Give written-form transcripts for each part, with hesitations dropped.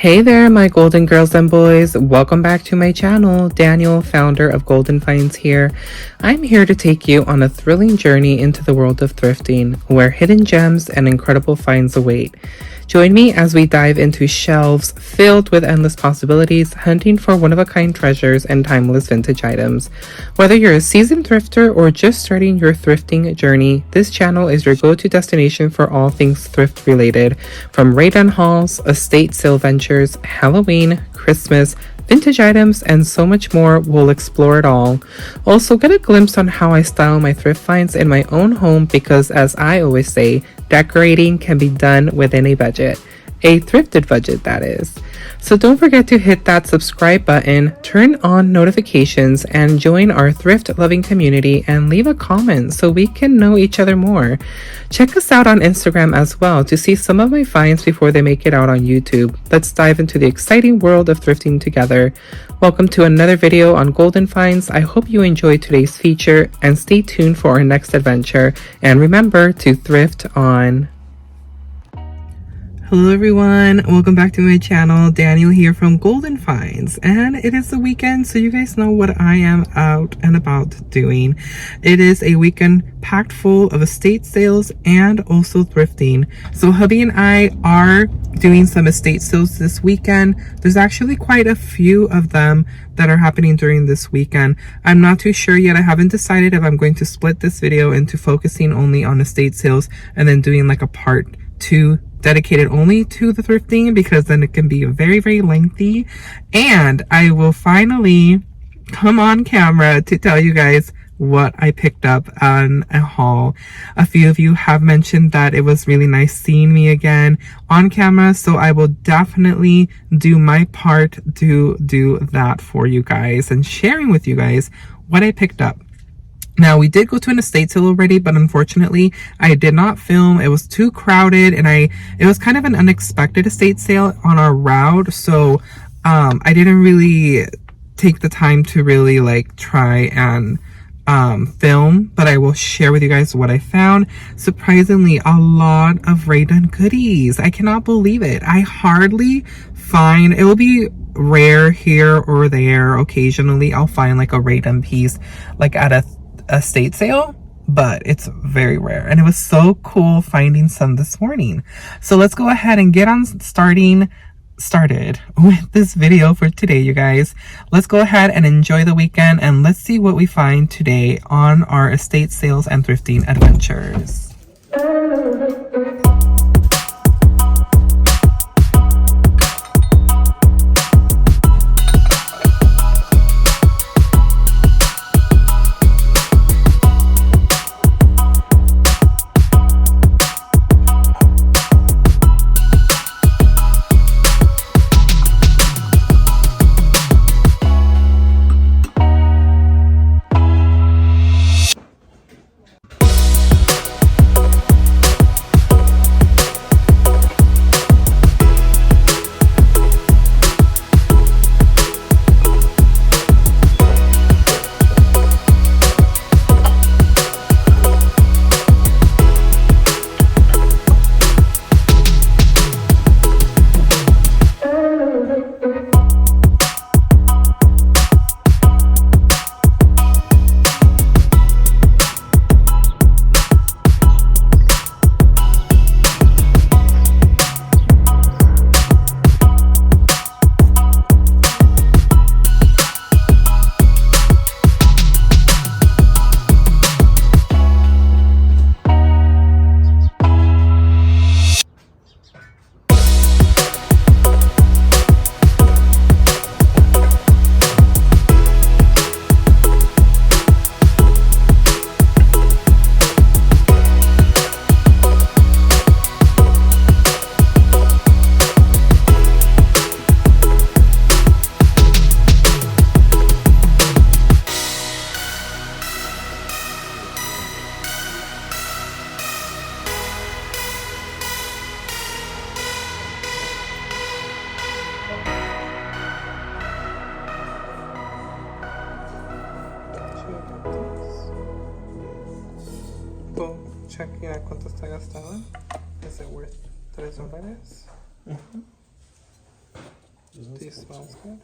Hey there, my golden girls and boys. Welcome back to my channel. Daniel, founder of Golden Finds here. I'm here to take you on a thrilling journey into the world of thrifting, where hidden gems and incredible finds await. Join me as we dive into shelves filled with endless possibilities, hunting for one-of-a-kind treasures and timeless vintage items. Whether you're a seasoned thrifter or just starting your thrifting journey, this channel is your go-to destination for all things thrift related. From Rae Dunn hauls, estate sale ventures, Halloween, Christmas, vintage items, and so much more, we'll explore it all. Also, get a glimpse on how I style my thrift finds in my own home because, as I always say, decorating can be done within a budget. A thrifted budget, that is. So don't forget to hit that subscribe button, turn on notifications, and join our thrift-loving community and leave a comment so we can know each other more. Check us out on Instagram as well to see some of my finds before they make it out on YouTube. Let's dive into the exciting world of thrifting together. Welcome to another video on Golden Finds. I hope you enjoyed today's feature and stay tuned for our next adventure. And remember to thrift on. Hello everyone, welcome back to my channel. Daniel here from Golden Finds, and it is the weekend, so you guys know what I am out and about doing. It is a weekend packed full of estate sales and also thrifting. So hubby and I are doing some estate sales this weekend. There's actually quite a few of them that are happening during this weekend. I'm not too sure yet. I haven't decided if I'm going to split this video into focusing only on estate sales and then doing like a part 2 dedicated only to the thrifting, because then it can be very lengthy. And I will finally come on camera to tell you guys what I picked up on a haul. A few of you have mentioned that it was really nice seeing me again on camera, so I will definitely do my part to do that for you guys and sharing with you guys what I picked up. Now, we did go to an estate sale already, but unfortunately, I did not film. It was too crowded, and it was kind of an unexpected estate sale on our route, so I didn't really take the time to really like try and film, but I will share with you guys what I found. Surprisingly, a lot of Rae Dunn goodies. I cannot believe it. I hardly find, it will be rare here or there. Occasionally, I'll find like a Rae Dunn piece like at a estate sale, but it's very rare, and it was so cool finding some this morning. So let's go ahead and get on started with this video for today, you guys. Let's go ahead and enjoy the weekend, and let's see what we find today on our estate sales and thrifting adventures. Check cuánto está gastado. Is it worth $3? These smells good.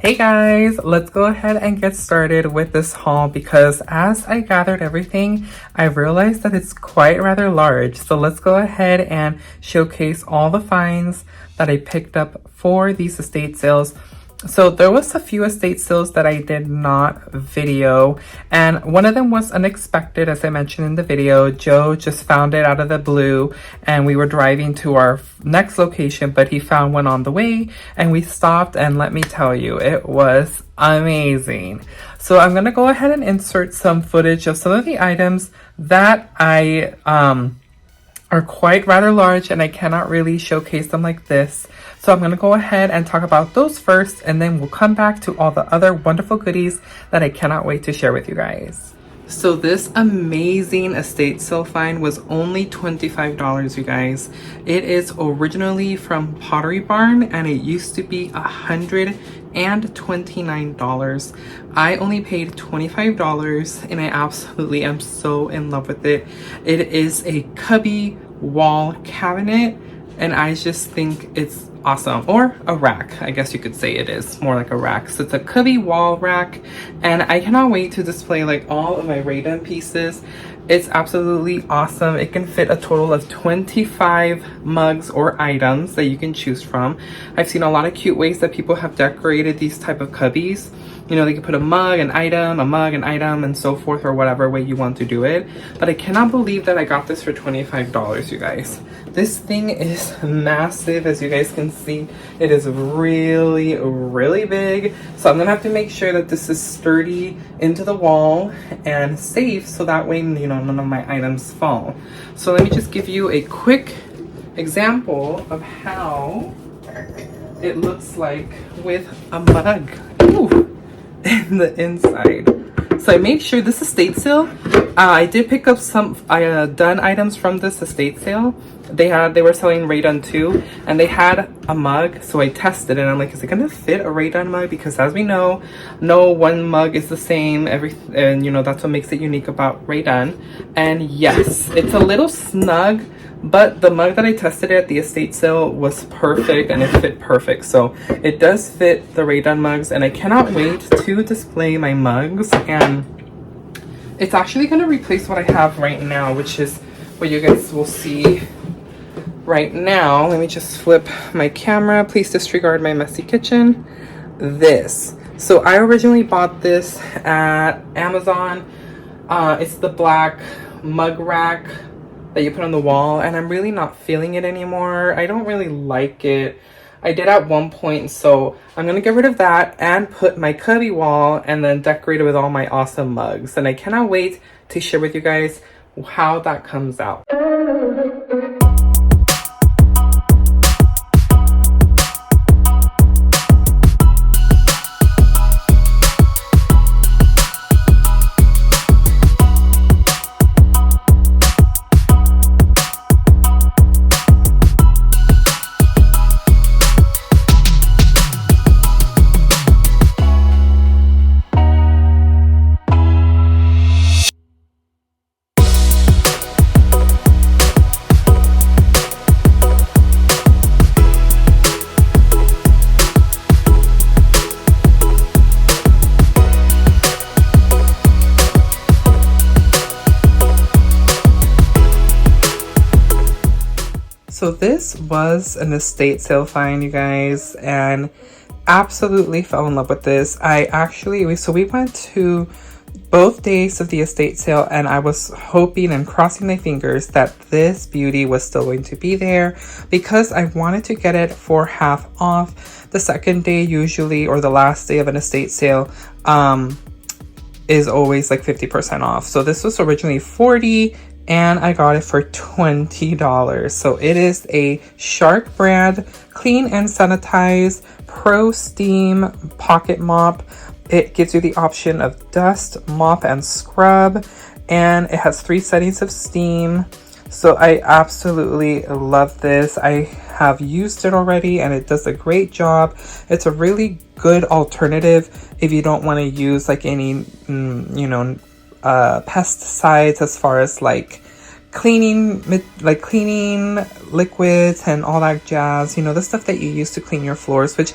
Hey guys, let's go ahead and get started with this haul because as I gathered everything, I realized that it's quite rather large. So let's go ahead and showcase all the finds that I picked up for these estate sales. So there was a few estate sales that I did not video, and one of them was unexpected. As I mentioned in the video, Joe just found it out of the blue and we were driving to our next location, but he found one on the way and we stopped, and let me tell you, it was amazing. So I'm gonna go ahead and insert some footage of some of the items that I are quite rather large and I cannot really showcase them like this. So I'm gonna go ahead and talk about those first, and then we'll come back to all the other wonderful goodies that I cannot wait to share with you guys. So this amazing estate sale find was only $25, you guys. It is originally from Pottery Barn and it used to be $129. I only paid $25 and I absolutely am so in love with it. It is a cubby wall cabinet and I just think it's awesome. Or a rack, I guess you could say it is more like a rack. So it's a cubby wall rack and I cannot wait to display like all of my Rae Dunn pieces. It's absolutely awesome. It can fit a total of 25 mugs or items that you can choose from. I've seen a lot of cute ways that people have decorated these type of cubbies. You know, they can put a mug, an item, and so forth, or whatever way you want to do it. But I cannot believe that I got this for $25, you guys. This thing is massive, as you guys can see. It is really, really big. So I'm gonna have to make sure that this is sturdy into the wall and safe, so that way, you know, none of my items fall. So let me just give you a quick example of how it looks like with a mug. Ooh, in the inside. So I made sure this estate sale. I did pick up some Dunn items from this estate sale. They were selling Rae Dunn too, and they had a mug. So I tested it. And I'm like, is it gonna fit a Rae Dunn mug? Because as we know, no one mug is the same. And you know, that's what makes it unique about Rae Dunn. And yes, it's a little snug, but the mug that I tested at the estate sale was perfect, and it fit perfect. So it does fit the Rae Dunn mugs, and I cannot wait to display my mugs. And it's actually going to replace what I have right now, which is what you guys will see right now. Let me just flip my camera. Please disregard my messy kitchen. This. So I originally bought this at Amazon. It's the black mug rack that you put on the wall, and I'm really not feeling it anymore. I don't really like it. I did at one point, so I'm gonna get rid of that and put my cubby wall and then decorate it with all my awesome mugs. And I cannot wait to share with you guys how that comes out. So this was an estate sale find, you guys, and absolutely fell in love with this. We went to both days of the estate sale, and I was hoping and crossing my fingers that this beauty was still going to be there, because I wanted to get it for half off. The second day usually, or the last day of an estate sale, is always like 50% off. So this was originally $40, and I got it for $20. So it is a Shark brand clean and sanitized pro steam pocket mop. It gives you the option of dust, mop, and scrub, and it has 3 settings of steam. So I absolutely love this. I have used it already, and it does a great job. It's a really good alternative if you don't want to use like any pesticides, as far as like cleaning liquids and all that jazz, you know, the stuff that you use to clean your floors, which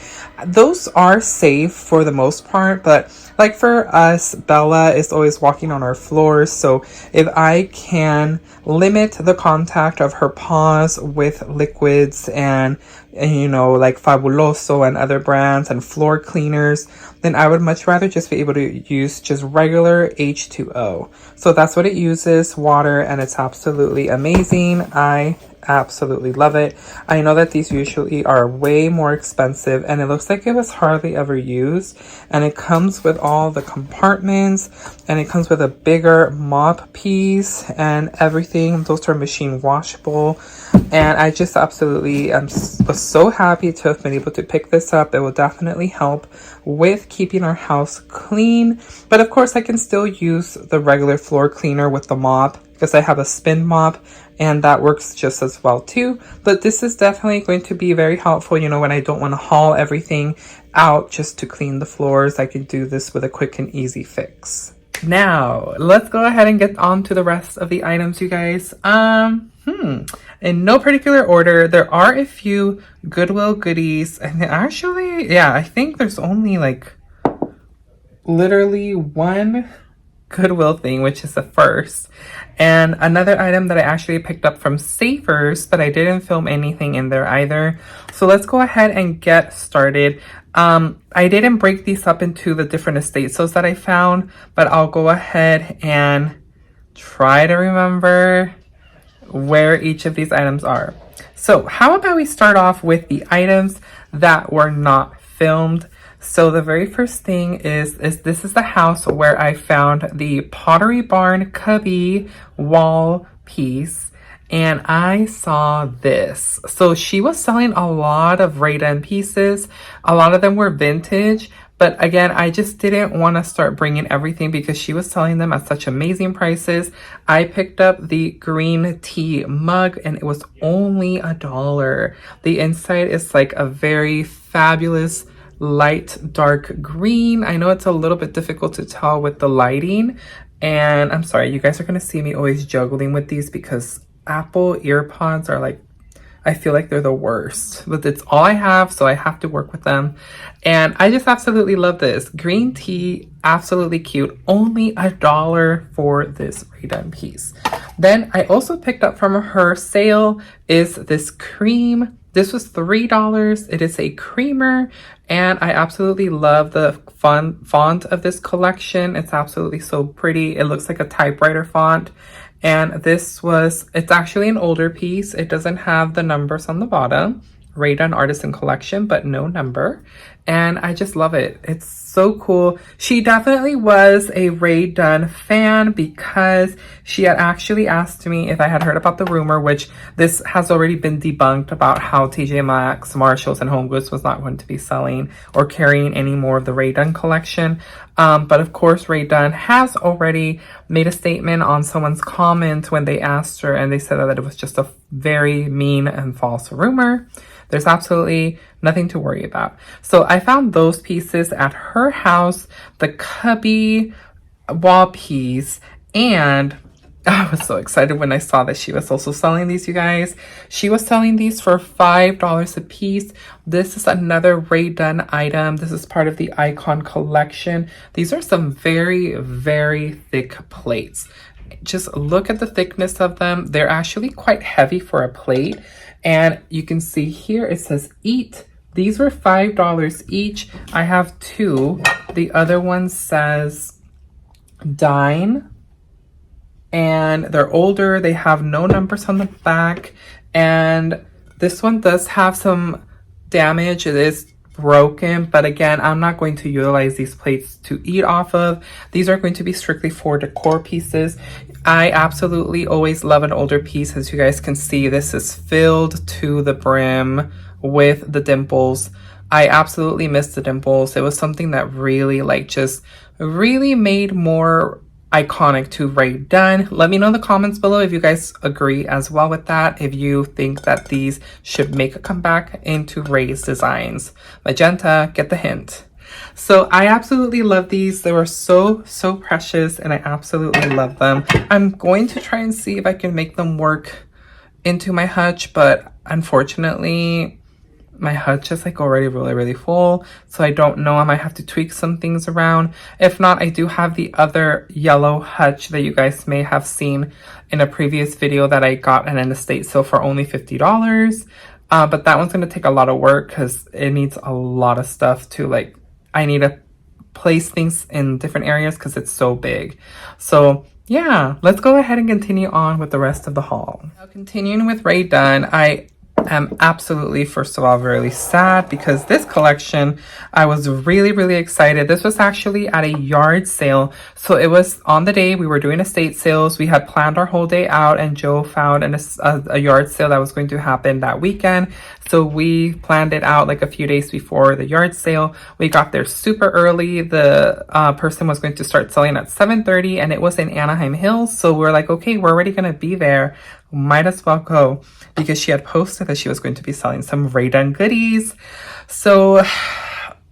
those are safe for the most part. But like for us, Bella is always walking on our floors, so if I can limit the contact of her paws with liquids and you know, like Fabuloso and other brands and floor cleaners, then I would much rather just be able to use just regular H2O. So that's what it uses, water, and it's absolutely amazing. I absolutely love it. I know that these usually are way more expensive, and it looks like it was hardly ever used, and it comes with all the compartments, and it comes with a bigger mop piece and everything. Those are machine washable, and I just absolutely was so happy to have been able to pick this up. It will definitely help with keeping our house clean, but of course I can still use the regular floor cleaner with the mop, because I have a spin mop, and that works just as well too. But this is definitely going to be very helpful, you know, when I don't want to haul everything out just to clean the floors. I can do this with a quick and easy fix. Now let's go ahead and get on to the rest of the items, you guys. In no particular order, there are a few Goodwill goodies, and actually, yeah, I think there's only like literally one Goodwill thing, which is the first, and another item that I actually picked up from Savers, but I didn't film anything in there either. So let's go ahead and get started. I didn't break these up into the different estate sales that I found, but I'll go ahead and try to remember where each of these items are. So how about we start off with the items that were not filmed. So the very first thing is this is the house where I found the Pottery Barn cubby wall piece, and I saw this. So she was selling a lot of Rae Dunn pieces. A lot of them were vintage, but again, I just didn't want to start bringing everything because she was selling them at such amazing prices. I picked up the green tea mug and it was only $1. The inside is like a very fabulous light dark green. I know it's a little bit difficult to tell with the lighting, and I'm sorry, you guys are going to see me always juggling with these because Apple earpods are like, I feel like they're the worst, but it's all I have, so I have to work with them. And I just absolutely love this green tea, absolutely cute. Only $1 for this Rae Dunn piece. Then I also picked up from her sale is this cream. This was $3. It is a creamer, and I absolutely love the font of this collection. It's absolutely so pretty. It looks like a typewriter font. And this was, it's actually an older piece. It doesn't have the numbers on the bottom. Rae Dunn Artisan Collection, but no number. And I just love it. It's so cool. She definitely was a Rae Dunn fan because she had actually asked me if I had heard about the rumor, which this has already been debunked, about how TJ Maxx, Marshalls, and Home Goods was not going to be selling or carrying any more of the Rae Dunn collection. But of course, Rae Dunn has already made a statement on someone's comment when they asked her, and they said that it was just a very mean and false rumor. There's absolutely nothing to worry about. So I found those pieces at her house, the cubby wall piece, and I was so excited when I saw that she was also selling these, you guys. She was selling these for $5 a piece. This is another Rae Dunn item. This is part of the Icon collection. These are some very, very thick plates. Just look at the thickness of them. They're actually quite heavy for a plate. And you can see here it says eat. These were $5 each. I have two. The other one says dine. And they're older. They have no numbers on the back. And this one does have some damage. It is broken, but again, I'm not going to utilize these plates to eat off of. These are going to be strictly for decor pieces. I absolutely always love an older piece. As you guys can see, this is filled to the brim with the dimples. I absolutely miss the dimples. It was something that really just really made more iconic to Rae Dunn. Let me know in the comments below if you guys agree as well with that, if you think that these should make a comeback into Rae's designs. Magenta, get the hint. So I absolutely love these. They were so precious, and I absolutely love them. I'm going to try and see if I can make them work into my hutch, but unfortunately my hutch is already really full, so I don't know. I might have to tweak some things around. If not, I do have the other yellow hutch that you guys may have seen in a previous video that I got in an estate sale for only $50. But that one's going to take a lot of work because it needs a lot of stuff to I need to place things in different areas because it's so big. So yeah, let's go ahead and continue on with the rest of the haul. Now, continuing with Rae Dunn, I am absolutely, first of all, really sad because this collection, I was really excited. This was actually at a yard sale. So it was on the day we were doing estate sales. We had planned our whole day out, and Joe found a yard sale that was going to happen that weekend. So we planned it out a few days before the yard sale. We got there super early. The person was going to start selling at 7:30, and it was in Anaheim Hills. So we're like, okay, we're already going to be there. Might as well go, because she had posted that she was going to be selling some Rae Dunn goodies. So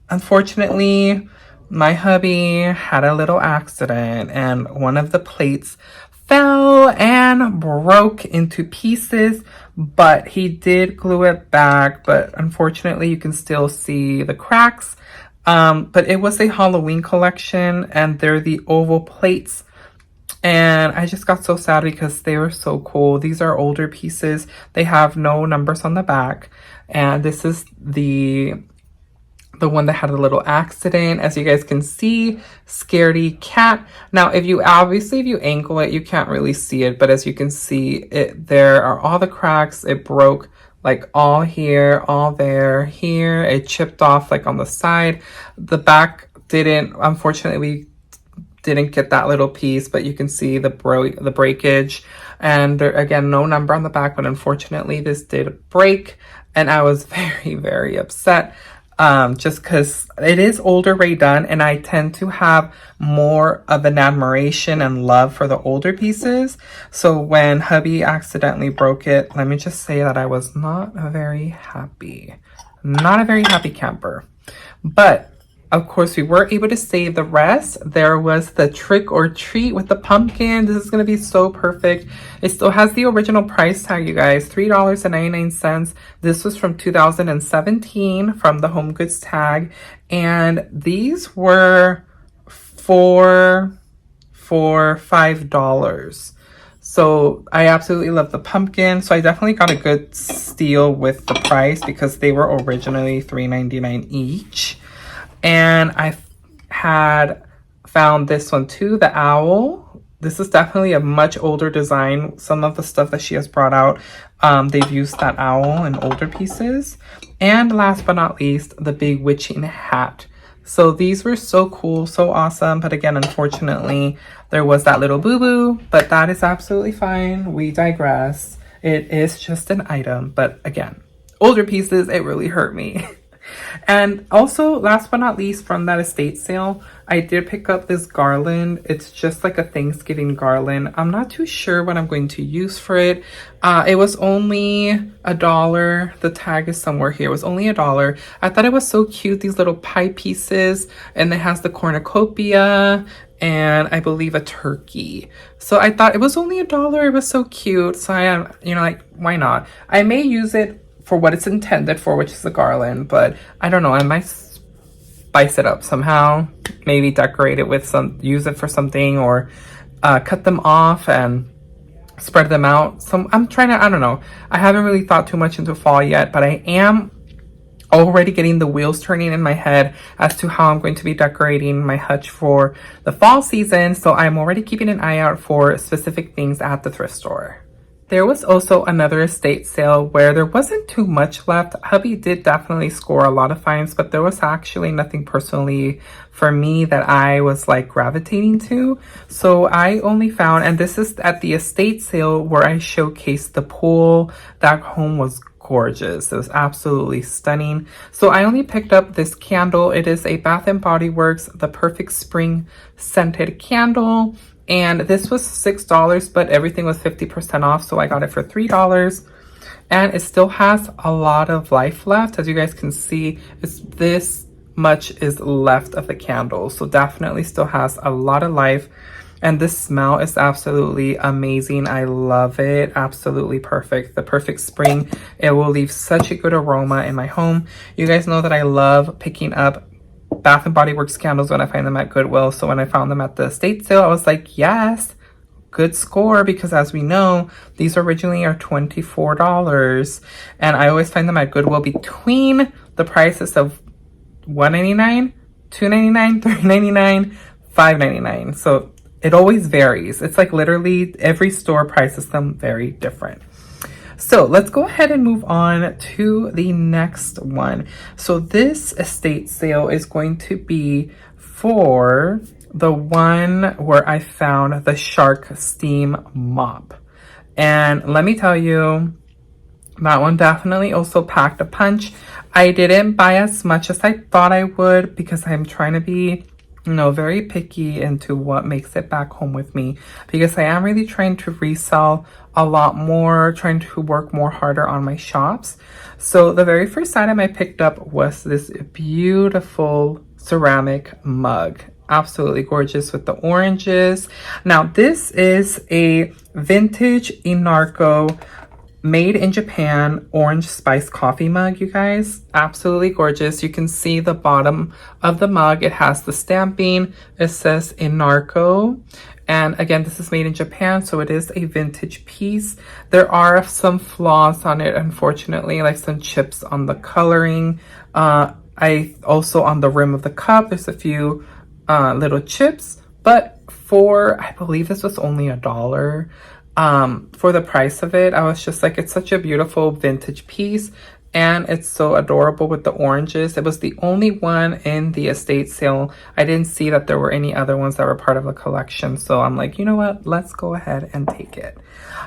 unfortunately, my hubby had a little accident, and one of the plates fell and broke into pieces, but he did glue it back. But unfortunately, you can still see the cracks. But it was a Halloween collection, and they're the oval plates. And I just got so sad because they were so cool. These are older pieces. They have no numbers on the back. And this is the the one that had a little accident. As you guys can see, scaredy cat. Now, if you angle it, you can't really see it, but as you can see, there are all the cracks. It broke like all here, all there, here. It chipped off like on the side. The back didn't, unfortunately, we didn't get that little piece, but you can see the breakage. And there, again, no number on the back, but unfortunately this did break, and I was very, very upset. Just because it is older Rae Dunn, and I tend to have more of an admiration and love for the older pieces. So when hubby accidentally broke it, let me just say that I was not very happy. Not a very happy camper. But of course, we were able to save the rest. There was the trick or treat with the pumpkin. This is going to be so perfect. It still has the original price tag, you guys, $3.99. This was from 2017 from the Home Goods tag. And these were for $5. So I absolutely love the pumpkin. So I definitely got a good steal with the price because they were originally $3.99 each. And I had found this one too, the owl. This is definitely a much older design. Some of the stuff that she has brought out, they've used that owl in older pieces. And last but not least, the big witching hat. So these were so cool, so awesome. But again, unfortunately, there was that little boo-boo, but that is absolutely fine. We digress. It is just an item. But again, older pieces, it really hurt me. And also, last but not least, from that estate sale, I did pick up this garland. It's just like a Thanksgiving garland. I'm not too sure what I'm going to use for it. It was only $1. The tag is somewhere here. It was only $1. I thought it was so cute, these little pie pieces, and it has the cornucopia and I believe a turkey. So I thought it was only $1. It was so cute. So I am, like, why not? I may use it for what it's intended for, which is a garland, but I don't know, I might spice it up somehow, maybe decorate it with use it for something, or cut them off and spread them out. So I'm trying to, I don't know, I haven't really thought too much into fall yet, but I am already getting the wheels turning in my head as to how I'm going to be decorating my hutch for the fall season. So I'm already keeping an eye out for specific things at the thrift store. There was also another estate sale where there wasn't too much left. Hubby did definitely score a lot of finds, but there was actually nothing personally for me that I was like gravitating to. So I only found, and this is at the estate sale where I showcased the pool. That home was gorgeous. It was absolutely stunning. So I only picked up this candle. It is a Bath & Body Works, the Perfect Spring Scented Candle. And this was $6, but everything was 50% off. So I got it for $3. And it still has a lot of life left. As you guys can see, it's this much is left of the candle. So definitely still has a lot of life. And this smell is absolutely amazing. I love it. Absolutely perfect. The Perfect Spring. It will leave such a good aroma in my home. You guys know that I love picking up Bath & Body Works candles when I find them at Goodwill. So when I found them at the estate sale, I was like, yes, good score, because as we know, these originally are $24. And I always find them at Goodwill between the prices of $1.99, $2.99, $3.99, $5.99. So it always varies. It's like literally every store prices them very different. So let's go ahead and move on to the next one. So this estate sale is going to be for the one where I found the Shark Steam Mop. And let me tell you, that one definitely also packed a punch. I didn't buy as much as I thought I would because I'm trying to be, very picky into what makes it back home with me, because I am really trying to resell a lot more, trying to work more harder on my shops. So the very first item I picked up was this beautiful ceramic mug. Absolutely gorgeous with the oranges. Now this is a vintage Inarco made in Japan orange spice coffee mug, you guys. Absolutely gorgeous. You can see the bottom of the mug. It has the stamping. It says Inarco. And again, this is made in Japan, so it is a vintage piece. There are some flaws on it, unfortunately, like some chips on the coloring. I also, on the rim of the cup, there's a few little chips, but for, I believe this was only $1. For the price of it, I was just like, it's such a beautiful vintage piece, and it's so adorable with the oranges. It was the only one in the estate sale. I didn't see that there were any other ones that were part of the collection, so I'm like, you know what, let's go ahead and take it.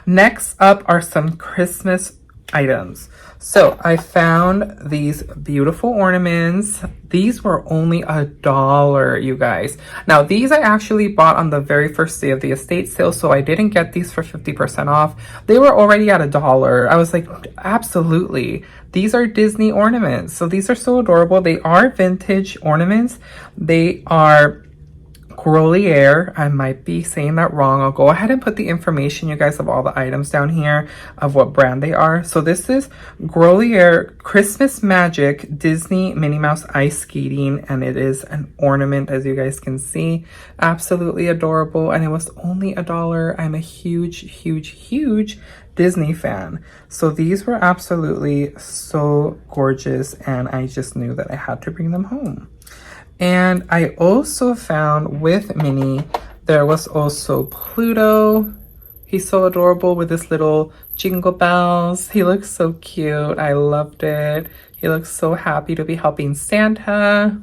Next up are some Christmas items. So I found these beautiful ornaments. These were only $1, you guys. Now these I actually bought on the very first day of the estate sale, so I didn't get these for 50% off. They were already at $1. I was like, absolutely. These are Disney ornaments. So these are so adorable. They are vintage ornaments. They are Grolier. I might be saying that wrong. I'll go ahead and put the information, you guys, of all the items down here of what brand they are. So this is Grolier Christmas Magic Disney Minnie Mouse Ice Skating, and it is an ornament, as you guys can see. Absolutely adorable, and it was only $1. I'm a huge Disney fan. So these were absolutely so gorgeous, and I just knew that I had to bring them home. And I also found with Minnie, there was also Pluto. He's so adorable with his little jingle bells. He looks so cute. I loved it. He looks so happy to be helping Santa.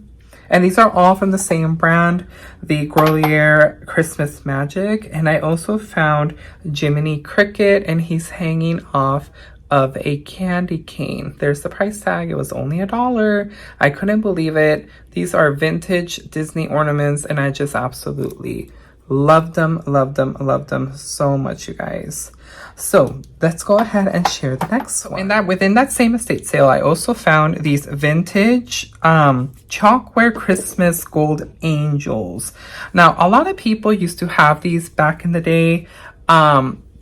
And these are all from the same brand, the Grolier Christmas Magic. And I also found Jiminy Cricket, and he's hanging off of a candy cane. There's the price tag. It was only $1. I couldn't believe it. These are vintage Disney ornaments, and I just absolutely loved them so much, you guys. So let's go ahead and share the next one. Within that same estate sale, I also found these vintage chalkware Christmas gold angels. Now, a lot of people used to have these back in the day.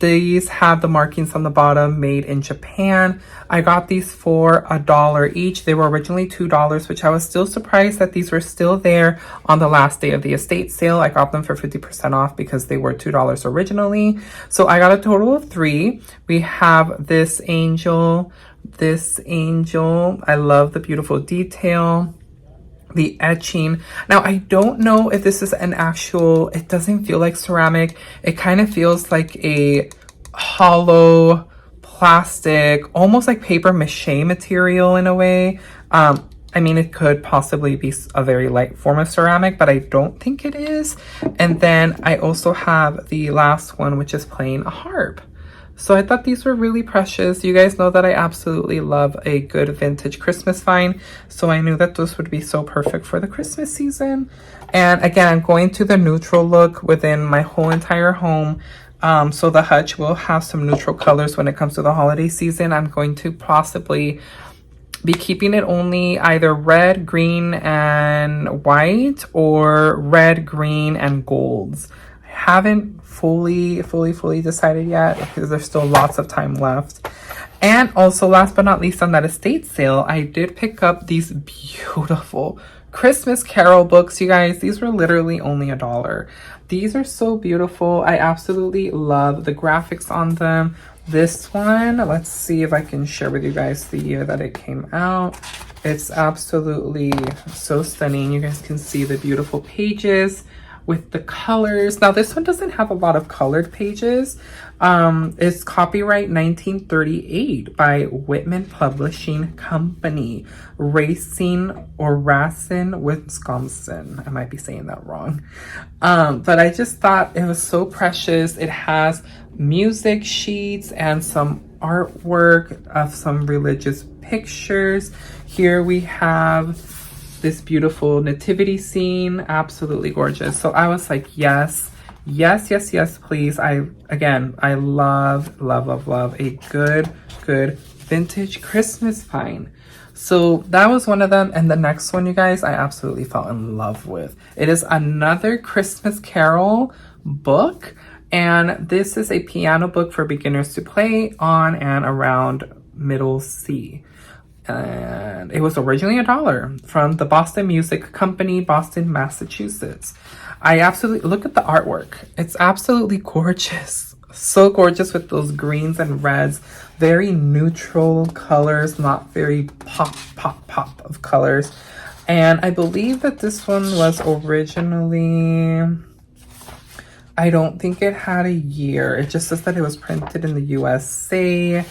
These have the markings on the bottom, made in Japan. I got these for $1 each. They were originally $2, which I was still surprised that these were still there on the last day of the estate sale. I got them for 50% off because they were $2 originally. So I got a total of 3. We have this angel. I love the beautiful detail. The etching. Now, I don't know if this is an actual, it doesn't feel like ceramic. It kind of feels like a hollow plastic, almost like paper mache material in a way. I mean, it could possibly be a very light form of ceramic, but I don't think it is. And then I also have the last one, which is playing a harp. So I thought these were really precious. You guys know that I absolutely love a good vintage Christmas find. So I knew that this would be so perfect for the Christmas season. And again, I'm going to the neutral look within my whole entire home. So the hutch will have some neutral colors when it comes to the holiday season. I'm going to possibly be keeping it only either red, green, and white, or red, green, and golds. I haven't fully decided yet because there's still lots of time left. And also, last but not least, on that estate sale, I did pick up these beautiful Christmas Carol books, you guys. These were literally only $1. These are so beautiful. I absolutely love the graphics on them. This one, let's see if I can share with you guys the year that it came out. It's absolutely so stunning. You guys can see the beautiful pages with the colors. Now, this one doesn't have a lot of colored pages. It's copyright 1938 by Whitman Publishing Company, Racine, Wisconsin. I might be saying that wrong. But I just thought it was so precious. It has music sheets and some artwork of some religious pictures. Here we have this beautiful nativity scene. Absolutely gorgeous. So I was like, yes, please. I love a good vintage Christmas find. So that was one of them. And the next one, you guys, I absolutely fell in love with. It is another Christmas Carol book, and this is a piano book for beginners to play on and around middle C. And it was originally $1 from the Boston Music Company, Boston, Massachusetts. I absolutely, look at the artwork. It's absolutely gorgeous. So gorgeous with those greens and reds. Very neutral colors, not very pop, pop, pop of colors. And I believe that this one was originally, I don't think it had a year. It just says that it was printed in the USA.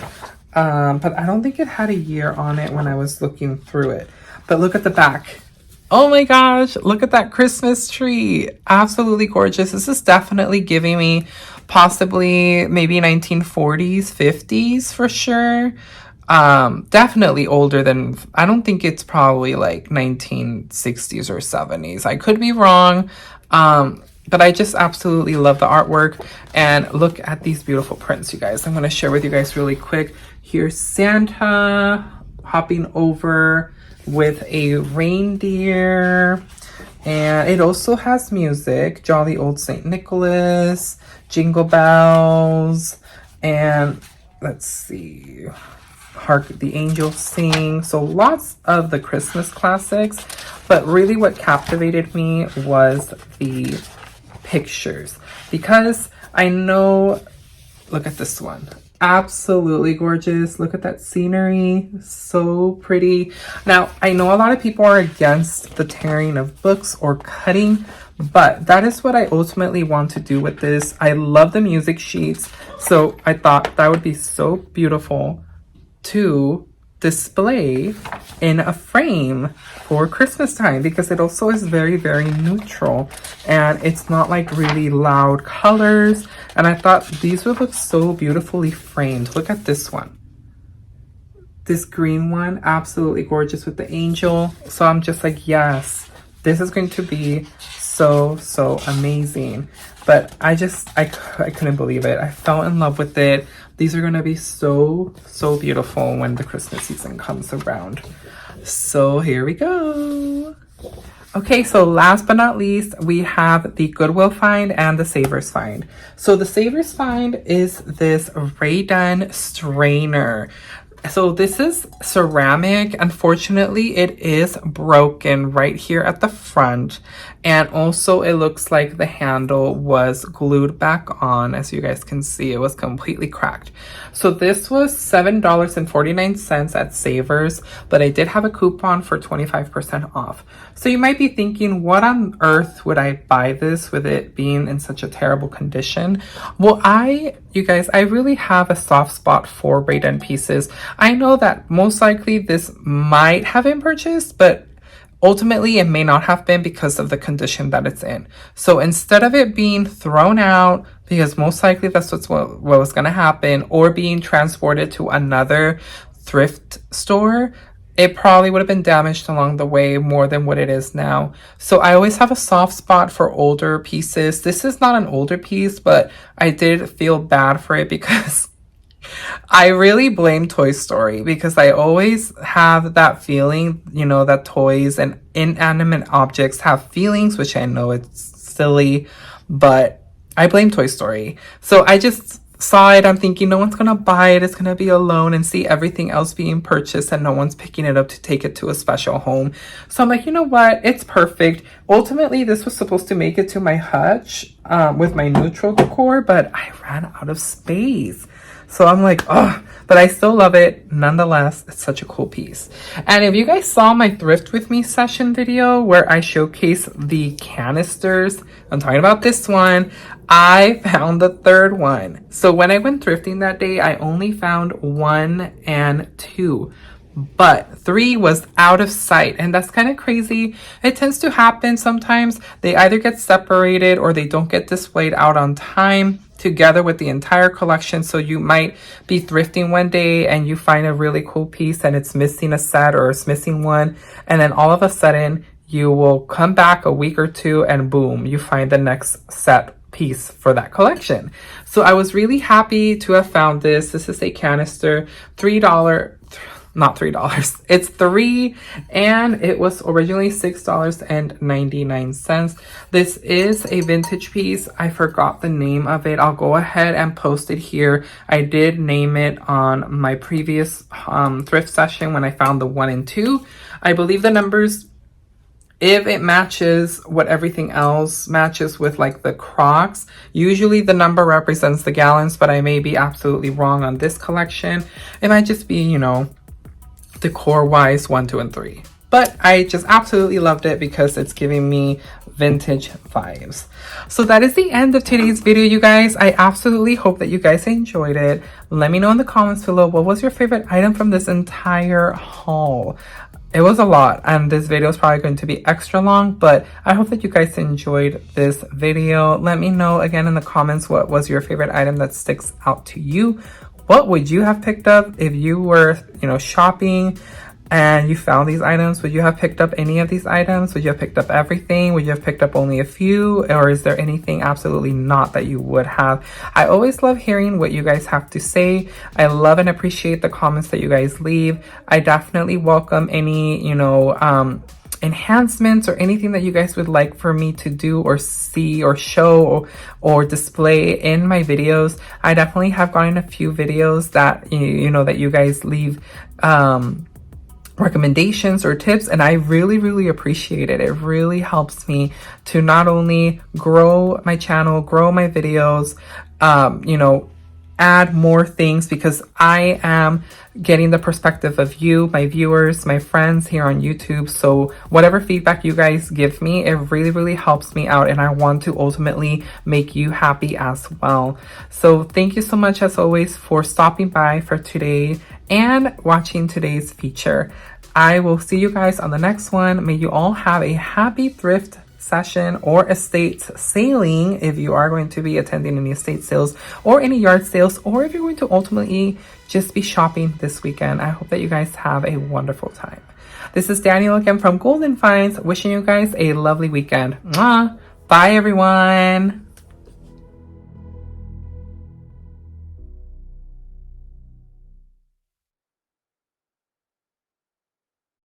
But I don't think it had a year on it when I was looking through it. But look at the back. Oh my gosh, look at that Christmas tree. Absolutely gorgeous. This is definitely giving me possibly maybe 1940s, 50s for sure. Definitely older than, I don't think it's probably like 1960s or 70s. I could be wrong. But I just absolutely love the artwork. And look at these beautiful prints, you guys. I'm going to share with you guys really quick. Here's Santa hopping over with a reindeer. And it also has music. Jolly Old St. Nicholas, Jingle Bells, and let's see, Hark the Angels Sing. So lots of the Christmas classics. But really what captivated me was the pictures, because I know, look at this one, absolutely gorgeous. Look at that scenery, so pretty. Now I know a lot of people are against the tearing of books or cutting, but that is what I ultimately want to do with this. I love the music sheets, so I thought that would be so beautiful to display in a frame for Christmas time, because it also is very, very neutral and it's not like really loud colors. And I thought these would look so beautifully framed. Look at this one, this green one, absolutely gorgeous with the angel. So I'm just like, yes, this is going to be so amazing. But I couldn't believe it. I fell in love with it. These are going to be so beautiful when the Christmas season comes around. So here we go. Okay, so last but not least, we have the Goodwill find and the Savers find. So the Savers find is this Rae Dunn strainer. So this is ceramic. Unfortunately, it is broken right here at the front. And also it looks like the handle was glued back on. As you guys can see, it was completely cracked. So this was $7.49 at Savers, but I did have a coupon for 25% off. So you might be thinking, what on earth would I buy this with it being in such a terrible condition? Well, you guys, I really have a soft spot for Rae Dunn pieces. I know that most likely this might have been purchased, but ultimately it may not have been because of the condition that it's in. So instead of it being thrown out, because most likely that's what was going to happen, or being transported to another thrift store, it probably would have been damaged along the way more than what it is now. So I always have a soft spot for older pieces. This is not an older piece, but I did feel bad for it because I really blame Toy Story, because I always have that feeling, you know, that toys and inanimate objects have feelings, which I know it's silly, but I blame Toy Story. So I just saw it, I'm thinking no one's gonna buy it, it's gonna be alone, and see everything else being purchased and no one's picking it up to take it to a special home. So I'm like, you know what, it's perfect. Ultimately this was supposed to make it to my hutch with my neutral decor, but I ran out of space. So I'm like, oh, but I still love it nonetheless. It's such a cool piece. And if you guys saw my Thrift With Me session video where I showcase the canisters, I'm talking about this one, I found the third one. So when I went thrifting that day, I only found 1 and 2. But 3 was out of sight, and that's kind of crazy. It tends to happen sometimes. They either get separated or they don't get displayed out on time together with the entire collection. So you might be thrifting one day and you find a really cool piece and it's missing a set or it's missing one, and then all of a sudden you will come back a week or two and boom, you find the next set piece for that collection. So I was really happy to have found this. This is a canister, not $3, it's 3, and it was originally $6.99. This is a vintage piece. I forgot the name of it. I'll go ahead and post it here. I did name it on my previous thrift session when I found the 1 and 2. I believe the numbers If it matches what everything else matches with, like the Crocs, usually the number represents the gallons, but I may be absolutely wrong on this collection. It might just be, you know, decor wise 1, 2, and 3. But I just absolutely loved it because it's giving me vintage vibes. So that is the end of today's video, you guys. I absolutely hope that you guys enjoyed it. Let me know in the comments below, what was your favorite item from this entire haul? It was a lot, and this video is probably going to be extra long, but I hope that you guys enjoyed this video. Let me know again in the comments, what was your favorite item that sticks out to you? What would you have picked up if you were, you know, shopping and you found these items? Would you have picked up any of these items? Would you have picked up everything? Would you have picked up only a few? Or is there anything absolutely not that you would have? I always love hearing what you guys have to say. I love and appreciate the comments that you guys leave. I definitely welcome any, you know, enhancements or anything that you guys would like for me to do or see or show or display in my videos. I definitely have gotten a few videos that, you know, that you guys leave recommendations or tips, and I really appreciate it. It really helps me to not only grow my channel, grow my videos, you know, add more things, because I am getting the perspective of you, my viewers, my friends here on YouTube. So whatever feedback you guys give me, it really helps me out, and I want to ultimately make you happy as well. So thank you so much as always for stopping by for today and watching today's feature. I will see you guys on the next one. May you all have a happy thrift session or estate sailing if you are going to be attending any estate sales or any yard sales, or if you're going to ultimately just be shopping this weekend. I hope that you guys have a wonderful time. This is Daniel again from Golden Finds, wishing you guys a lovely weekend. Mwah! Bye everyone.